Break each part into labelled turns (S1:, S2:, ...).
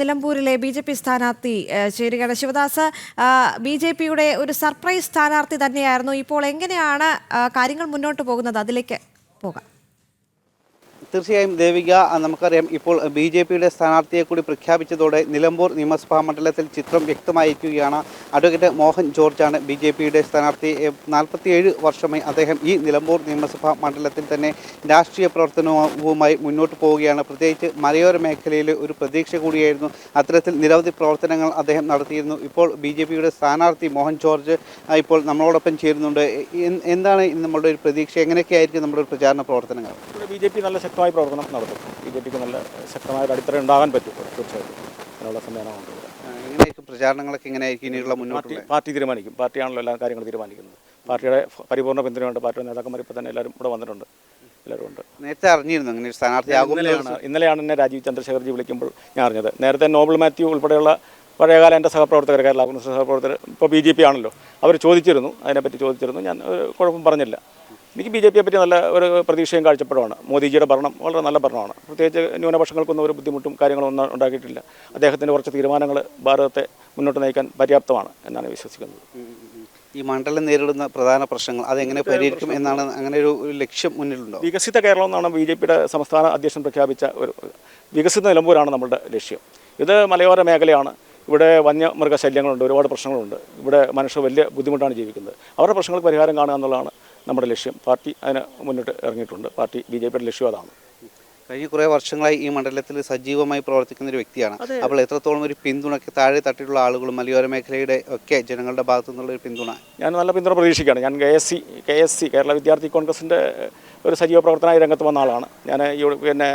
S1: നിലമ്പൂരിലെ BJP സ്ഥാനാർത്ഥി ചേരുകയാണ്. ശിവദാസ്, BJPയുടെ ഒരു സർപ്രൈസ് സ്ഥാനാർത്ഥി തന്നെയായിരുന്നു. ഇപ്പോൾ എങ്ങനെയാണ് കാര്യങ്ങൾ മുന്നോട്ട് പോകുന്നത്? അതിലേക്ക് പോകാം.
S2: തീർച്ചയായും ദേവിക, നമുക്കറിയാം ഇപ്പോൾ BJPയുടെ സ്ഥാനാർത്ഥിയെ കൂടി പ്രഖ്യാപിച്ചതോടെ നിലമ്പൂർ നിയമസഭാ മണ്ഡലത്തിൽ ചിത്രം വ്യക്തമായിരിക്കുകയാണ്. അഡ്വക്കേറ്റ് മോഹൻ ജോർജാണ് BJPയുടെ സ്ഥാനാർത്ഥി. 47 വർഷമായി അദ്ദേഹം ഈ നിലമ്പൂർ നിയമസഭാ മണ്ഡലത്തിൽ തന്നെ രാഷ്ട്രീയ പ്രവർത്തനവുമായി മുന്നോട്ട് പോവുകയാണ്. പ്രത്യേകിച്ച് മലയോര മേഖലയിലെ ഒരു പ്രതീക്ഷ കൂടിയായിരുന്നു. അത്തരത്തിൽ നിരവധി പ്രവർത്തനങ്ങൾ അദ്ദേഹം നടത്തിയിരുന്നു. ഇപ്പോൾ BJPയുടെ സ്ഥാനാർത്ഥി മോഹൻ ജോർജ് ഇപ്പോൾ നമ്മളോടൊപ്പം ചേരുന്നുണ്ട്. എന്താണ് നമ്മളുടെ ഒരു പ്രതീക്ഷ? എങ്ങനെയൊക്കെയായിരിക്കും നമ്മുടെ ഒരു പ്രചാരണ പ്രവർത്തനങ്ങൾ?
S3: BJP നല്ല ശക്തമായ പ്രവർത്തനം നടത്തും. BJPക്ക് നല്ല ശക്തമായ അടിത്തറ ഉണ്ടാകാൻ പറ്റും. തീർച്ചയായിട്ടും അതിനുള്ള സംവിധാനമുണ്ട്.
S2: എങ്ങനെയായിരിക്കും പ്രചാരണങ്ങളൊക്കെ? എങ്ങനെയായിരിക്കും ഇനിയുള്ള മുന്നോട്ട്?
S3: പാർട്ടി തീരുമാനിക്കും. പാർട്ടിയാണല്ലോ എല്ലാ കാര്യങ്ങളും തീരുമാനിക്കുന്നത്. പാർട്ടിയുടെ പരിപൂർണ്ണ പിന്തുണയുണ്ട്. പാർട്ടിയുടെ നേതാക്കന്മാർ ഇപ്പോൾ തന്നെ എല്ലാവരും ഇവിടെ വന്നിട്ടുണ്ട്. എല്ലാവരും ഉണ്ട്. നേരത്തെ
S2: അറിഞ്ഞിരുന്നു അങ്ങനെ ഒരു സ്ഥാനാർത്ഥിയാകും?
S3: ഇന്നലെയാണ് എന്നെ രാജീവ് ചന്ദ്രശേഖർജി വിളിക്കുമ്പോൾ ഞാൻ അറിഞ്ഞത്. നേരത്തെ നോബൽ മാത്യു ഉൾപ്പെടെയുള്ള പഴയകാല എൻ്റെ സഹപ്രവർത്തകർ, കേരള കോൺഗ്രസ് സഹപ്രവർത്തകർ, ഇപ്പോൾ BJP ആണല്ലോ, അവർ ചോദിച്ചിരുന്നു, അതിനെപ്പറ്റി ചോദിച്ചിരുന്നു. ഞാൻ കുഴപ്പം പറഞ്ഞില്ല. എനിക്ക് BJPയെ പറ്റി നല്ല ഒരു പ്രതീക്ഷയും കാഴ്ചപ്പാടുമാണ്. മോദിജിയുടെ ഭരണം വളരെ നല്ല ഭരണമാണ്. പ്രത്യേകിച്ച് ന്യൂനപക്ഷങ്ങൾക്കൊന്നും ഒരു ബുദ്ധിമുട്ടും കാര്യങ്ങളൊന്നും ഉണ്ടാക്കിയിട്ടില്ല. അദ്ദേഹത്തിൻ്റെ കുറച്ച് തീരുമാനങ്ങൾ ഭാരതത്തെ മുന്നോട്ട് നയിക്കാൻ പര്യാപ്തമാണ് എന്നാണ് വിശ്വസിക്കുന്നത്.
S2: ഈ മണ്ഡലം നേരിടുന്ന പ്രധാന പ്രശ്നങ്ങൾ അതെങ്ങനെ പരിഹരിക്കും എന്നാണ്, അങ്ങനെ ഒരു ലക്ഷ്യം മുന്നിലുണ്ടോ?
S3: വികസിത കേരളം എന്നാണ് BJPയുടെ സംസ്ഥാന അധ്യക്ഷൻ പ്രഖ്യാപിച്ച ഒരു വികസിത നിലമ്പൂരാണ് നമ്മളുടെ ലക്ഷ്യം. ഇത് മലയോര മേഖലയാണ്. ഇവിടെ വന്യമൃഗശല്യങ്ങളുണ്ട്, ഒരുപാട് പ്രശ്നങ്ങളുണ്ട്. ഇവിടെ മനുഷ്യർ വലിയ ബുദ്ധിമുട്ടാണ് ജീവിക്കുന്നത്. അവരുടെ പ്രശ്നങ്ങൾക്ക് പരിഹാരം കാണുക എന്നുള്ളതാണ് നമ്മുടെ ലക്ഷ്യം. പാർട്ടി അതിന് മുന്നിട്ട് ഇറങ്ങിയിട്ടുണ്ട്. പാർട്ടി BJPയുടെ ലക്ഷ്യം അതാണ്.
S2: കഴിഞ്ഞ കുറേ വർഷങ്ങളായി ഈ മണ്ഡലത്തിൽ സജീവമായി പ്രവർത്തിക്കുന്ന ഒരു വ്യക്തിയാണ്. അപ്പോൾ എത്രത്തോളം ഒരു പിന്തുണയ്ക്ക് താഴെ തട്ടിലുള്ള ആളുകളും മലയോര മേഖലയുടെ ഒക്കെ ജനങ്ങളുടെ ഭാഗത്തു നിന്നുള്ള ഒരു പിന്തുണ?
S3: ഞാൻ നല്ല പിന്തുണ പ്രതീക്ഷിക്കുകയാണ്. ഞാൻ KSC കേരള വിദ്യാർത്ഥി കോൺഗ്രസിൻ്റെ ഒരു സജീവ പ്രവർത്തനമായി രംഗത്ത് വന്ന ആളാണ്. ഞാൻ പിന്നെ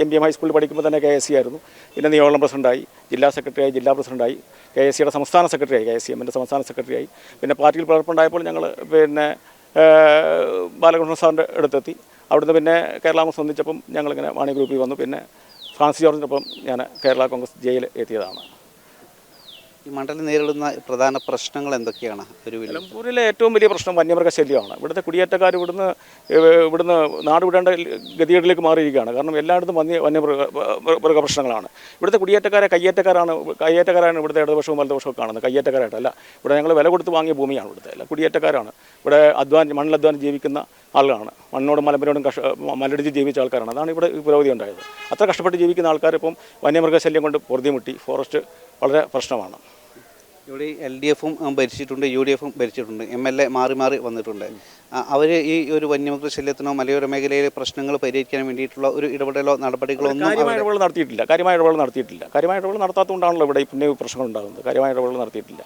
S3: MBM ഹൈസ്കൂളിൽ പഠിക്കുമ്പോൾ തന്നെ KSC ആയിരുന്നു. പിന്നെ നിയോജക പ്രസിഡൻ്റായി, ജില്ലാ സെക്രട്ടറിയായി, ജില്ലാ പ്രസിഡൻ്റായി, KSCയുടെ സംസ്ഥാന സെക്രട്ടറിയായി, KSCMൻ്റെ സംസ്ഥാന സെക്രട്ടറിയായി. പിന്നെ പാർട്ടിയിൽ പ്രവർത്തനമുണ്ടായപ്പോൾ ഞങ്ങൾ പിന്നെ ബാലകൃഷ്ണൻ സാറിൻ്റെ അടുത്തെത്തി. അവിടുന്ന് പിന്നെ കേരള കോൺഗ്രസ് ഒന്നിച്ചപ്പം ഞങ്ങളിങ്ങനെ വാണി ഗ്രൂപ്പിൽ വന്നു. പിന്നെ ഫ്രാൻസിസ് ജോർജിനൊപ്പം ഞാൻ കേരള കോൺഗ്രസ് ജയിൽ എത്തിയതാണ്.
S2: ഈ മണ്ഡലം നേരിടുന്ന പ്രധാന പ്രശ്നങ്ങൾ എന്തൊക്കെയാണ്?
S3: നിലമ്പൂരിലെ ഏറ്റവും വലിയ പ്രശ്നം വന്യമൃഗശല്യമാണ്. ഇവിടുത്തെ കുടിയേറ്റക്കാർ ഇവിടുന്ന് നാട് വിടേണ്ട ഗതികേടിലേക്ക് മാറിയിരിക്കുകയാണ്. കാരണം എല്ലായിടത്തും വന്യമൃഗ പ്രശ്നങ്ങളാണ്. ഇവിടുത്തെ കയ്യേറ്റക്കാരാണ് ഇവിടുത്തെ ഇടതുപക്ഷവും വലതുപക്ഷവും കാണുന്നത്. കയ്യേറ്റക്കാരായിട്ടല്ല. ഇവിടെ ഞങ്ങൾ വില കൊടുത്ത് വാങ്ങിയ ഭൂമിയാണ്. ഇവിടുത്തെ അല്ല, കുടിയേറ്റക്കാരാണ്. ഇവിടെ മണ്ണിലധ്വാനം ജീവിക്കുന്ന ആളുകളാണ്. മണ്ണോടും മലമ്പനോടും മലടിച്ച് ജീവിച്ച ആൾക്കാരാണ്. അതാണ് ഇവിടെ പുരോഗതി ഉണ്ടായത്. അത്ര കഷ്ടപ്പെട്ട് ജീവിക്കുന്ന ആൾക്കാർ ഇപ്പം വന്യമൃഗശല്യം കൊണ്ട് പൊറുതിമുട്ടി. ഫോറസ്റ്റ് വളരെ പ്രശ്നമാണ്.
S2: ഇവിടെ LDFും ഭരിച്ചിട്ടുണ്ട്, UDFും ഭരിച്ചിട്ടുണ്ട്, MLA മാറി മാറി വന്നിട്ടുണ്ട്. അവർ ഈ ഒരു വന്യമൃഗശല്യത്തിനോ മലയോര മേഖലയിലെ പ്രശ്നങ്ങൾ പരിഹരിക്കാൻ വേണ്ടിയിട്ടുള്ള ഒരു ഇടപെടലോ നടപടികളോ ഒന്നും
S3: കാര്യമായ ഇടപെടൽ നടത്തിയിട്ടില്ല. കാര്യമായ ഇടപെടൽ നടത്താത്തതുകൊണ്ടാണല്ലോ ഇവിടെ പിന്നെ പ്രശ്നങ്ങൾ ഉണ്ടാകുന്നത്. കാര്യമായ ഇടപെടൽ നടത്തിയിട്ടില്ല.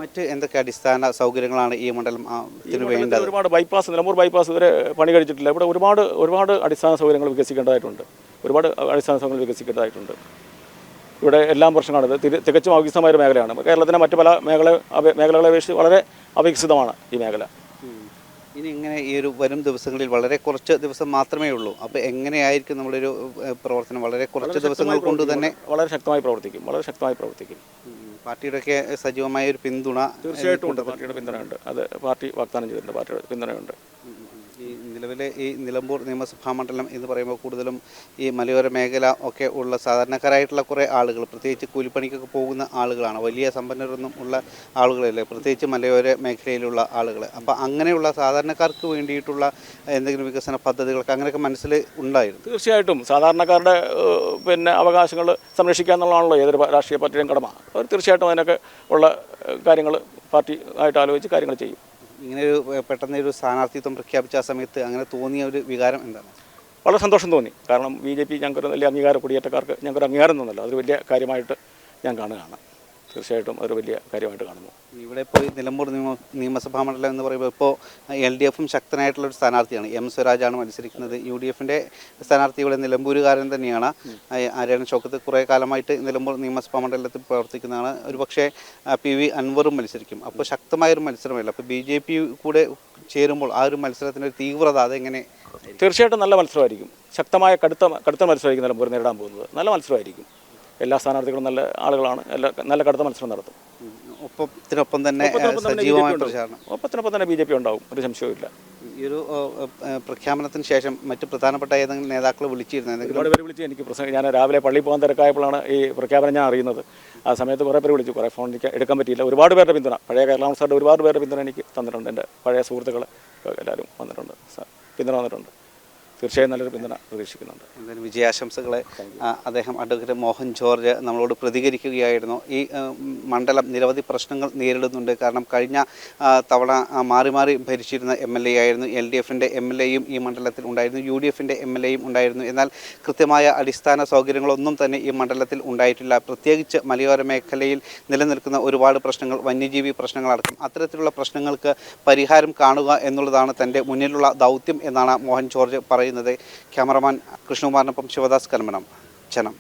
S2: മറ്റ് എന്തൊക്കെ അടിസ്ഥാന സൗകര്യങ്ങളാണ് ഈ മണ്ഡലം വേണ്ടത്?
S3: ഒരുപാട് നിലമ്പൂർ ബൈപ്പാസ് ഇവരെ പണി കഴിച്ചിട്ടില്ല. ഇവിടെ ഒരുപാട് അടിസ്ഥാന സൗകര്യങ്ങൾ വികസിക്കേണ്ടതായിട്ടുണ്ട്. ഇവിടെ എല്ലാം പ്രശ്നമാണ്. ഇത് തികച്ചും അവികസിതമായ ഒരു മേഖലയാണ്. കേരളത്തിലെ മറ്റ് പല മേഖലകളെ അപേക്ഷിച്ച് വളരെ അവികസിതമാണ് ഈ മേഖല.
S2: ഇനി ഇങ്ങനെ ഈ ഒരു വരും ദിവസങ്ങളിൽ വളരെ കുറച്ച് ദിവസം മാത്രമേ ഉള്ളൂ. അപ്പോൾ എങ്ങനെയായിരിക്കും നമ്മുടെ ഒരു പ്രവർത്തനം? വളരെ കുറച്ച് ദിവസങ്ങൾ കൊണ്ട് തന്നെ
S3: വളരെ ശക്തമായി പ്രവർത്തിക്കും.
S2: പാർട്ടിയുടെയൊക്കെ സജീവമായ ഒരു പിന്തുണ
S3: തീർച്ചയായിട്ടും ഉണ്ട്. പാർട്ടിയുടെ പിന്തുണയുണ്ട്. അത് പാർട്ടി വാഗ്ദാനം ചെയ്തിട്ടുണ്ട്. പാർട്ടിയുടെ പിന്തുണയുണ്ട്.
S2: ഈ നിലവിലെ ഈ നിലമ്പൂർ നിയമസഭാ മണ്ഡലം എന്ന് പറയുമ്പോൾ കൂടുതലും ഈ മലയോര മേഖല ഒക്കെ ഉള്ള സാധാരണക്കാരായിട്ടുള്ള കുറേ ആളുകൾ, പ്രത്യേകിച്ച് കൂലിപ്പണിക്കൊക്കെ പോകുന്ന ആളുകളാണ്. വലിയ സമ്പന്നരൊന്നും ഉള്ള ആളുകളല്ലേ, പ്രത്യേകിച്ച് മലയോര മേഖലയിലുള്ള ആളുകൾ. അപ്പോൾ അങ്ങനെയുള്ള സാധാരണക്കാർക്ക് വേണ്ടിയിട്ടുള്ള എന്തെങ്കിലും വികസന പദ്ധതികളൊക്കെ അങ്ങനെയൊക്കെ മനസ്സിൽ ഉണ്ടായിരുന്നു?
S3: തീർച്ചയായിട്ടും സാധാരണക്കാരുടെ പിന്നെ അവകാശങ്ങൾ സംരക്ഷിക്കുക എന്നുള്ളതാണല്ലോ ഏതൊരു രാഷ്ട്രീയ പാർട്ടിയുടെയും കടമ. അവർ തീർച്ചയായിട്ടും അതിനൊക്കെ ഉള്ള കാര്യങ്ങൾ പാർട്ടി ആയിട്ട് ആലോചിച്ച് കാര്യങ്ങൾ ചെയ്യും.
S2: ഇങ്ങനെ ഒരു പെട്ടെന്നൊരു സ്ഥാനാർത്ഥിത്വം പ്രഖ്യാപിച്ച ആ സമയത്ത് അങ്ങനെ തോന്നിയ ഒരു വികാരം എന്താണ്?
S3: വളരെ സന്തോഷം തോന്നി. കാരണം BJP ഞങ്ങൾക്കൊരു വലിയ അംഗീകാരം, കുടിയേറ്റക്കാർക്ക് ഞങ്ങൾക്കൊരു അംഗീകാരം തോന്നല്ലോ. അതൊരു വലിയ കാര്യമായിട്ട് ഞാൻ കാണുകയാണ്. തീർച്ചയായിട്ടും അതൊരു വലിയ കാര്യമായിട്ട് കാണുന്നു.
S2: ഇവിടെ ഇപ്പോൾ നിലമ്പൂർ നിയമസഭാ മണ്ഡലം എന്ന് പറയുമ്പോൾ ഇപ്പോൾ LDFും ശക്തനായിട്ടുള്ളൊരു സ്ഥാനാർത്ഥിയാണ്. M സ്വരാജാണ് മത്സരിക്കുന്നത്. UDFിൻ്റെ സ്ഥാനാർത്ഥി ഇവിടെ നിലമ്പൂരുകാരൻ തന്നെയാണ്. ആര്യാടൻ ഷൗക്കത്ത് കുറേ കാലമായിട്ട് നിലമ്പൂർ നിയമസഭാ മണ്ഡലത്തിൽ പ്രവർത്തിക്കുന്നതാണ്. ഒരുപക്ഷെ PV അൻവറും മത്സരിക്കും. അപ്പോൾ ശക്തമായൊരു മത്സരമല്ല. അപ്പോൾ BJP കൂടെ ചേരുമ്പോൾ ആ ഒരു മത്സരത്തിൻ്റെ ഒരു തീവ്രത അതെങ്ങനെ?
S3: തീർച്ചയായിട്ടും നല്ല മത്സരമായിരിക്കും. ശക്തമായ കടുത്ത മത്സരമായിരിക്കും നിലമ്പൂർ നേരിടാൻ പോകുന്നത്. നല്ല മത്സരമായിരിക്കും. എല്ലാ സ്ഥാനാർത്ഥികളും നല്ല ആളുകളാണ്. നല്ല കടുത്ത മത്സരം നടത്തും.
S2: ഒപ്പത്തിനൊപ്പം തന്നെ സജീവമായ പ്രചാരണം.
S3: ഒപ്പത്തിനൊപ്പം തന്നെ BJP ഉണ്ടാവും, ഒരു സംശയവുമില്ല.
S2: ഈ ഒരു പ്രഖ്യാപനത്തിന് ശേഷം മറ്റ് പ്രധാനപ്പെട്ട ഏതെങ്കിലും നേതാക്കൾ വിളിച്ചിരുന്നു?
S3: ഒരുപാട് പേര് വിളിച്ച് എനിക്ക് ഞാൻ രാവിലെ പള്ളിയിൽ പോകാൻ തിരക്കായപ്പോഴാണ് ഈ പ്രഖ്യാപനം ഞാൻ അറിയുന്നത്. ആ സമയത്ത് കുറേ പേര് വിളിച്ചു, കുറേ ഫോൺ എനിക്ക് എടുക്കാൻ പറ്റിയില്ല. ഒരുപാട് പേരുടെ പിന്തുണ, പഴയ കേരള കോൺഗ്രസ്സുകാരുടെ ഒരുപാട് പേരുടെ പിന്തുണ എനിക്ക് തന്നിട്ടുണ്ട്. എൻ്റെ പഴയ സുഹൃത്തുക്കൾ എല്ലാവരും വന്നിട്ടുണ്ട്, പിന്തുണ വന്നിട്ടുണ്ട്. തീർച്ചയായും നല്ലൊരു പിന്തുണ പ്രതീക്ഷിക്കുന്നുണ്ട്.
S2: എന്തായാലും വിജയാശംസകളെ. അദ്ദേഹം അഡ്വക്കേറ്റ് മോഹൻ ജോർജ് നമ്മളോട് പ്രതികരിക്കുകയായിരുന്നു. ഈ മണ്ഡലം നിരവധി പ്രശ്നങ്ങൾ നേരിടുന്നുണ്ട്. കാരണം കഴിഞ്ഞ തവണ മാറി മാറി ഭരിച്ചിരുന്ന MLA ആയിരുന്നു. LDFിൻ്റെ MLAയും ഈ മണ്ഡലത്തിൽ ഉണ്ടായിരുന്നു, UDFിൻ്റെ MLAയും ഉണ്ടായിരുന്നു. എന്നാൽ കൃത്യമായ അടിസ്ഥാന സൗകര്യങ്ങളൊന്നും തന്നെ ഈ മണ്ഡലത്തിൽ ഉണ്ടായിട്ടില്ല. പ്രത്യേകിച്ച് മലയോര മേഖലയിൽ നിലനിൽക്കുന്ന ഒരുപാട് പ്രശ്നങ്ങൾ, വന്യജീവി പ്രശ്നങ്ങളടക്കം അത്തരത്തിലുള്ള പ്രശ്നങ്ങൾക്ക് പരിഹാരം കാണുക എന്നുള്ളതാണ് തൻ്റെ മുന്നിലുള്ള ദൗത്യം എന്നാണ് മോഹൻ ജോർജ് പറയുന്നത്. ക്യാമറമാൻ കൃഷ്ണകുമാറിനൊപ്പം ശിവദാസ് കർമ്മനം, ജനം.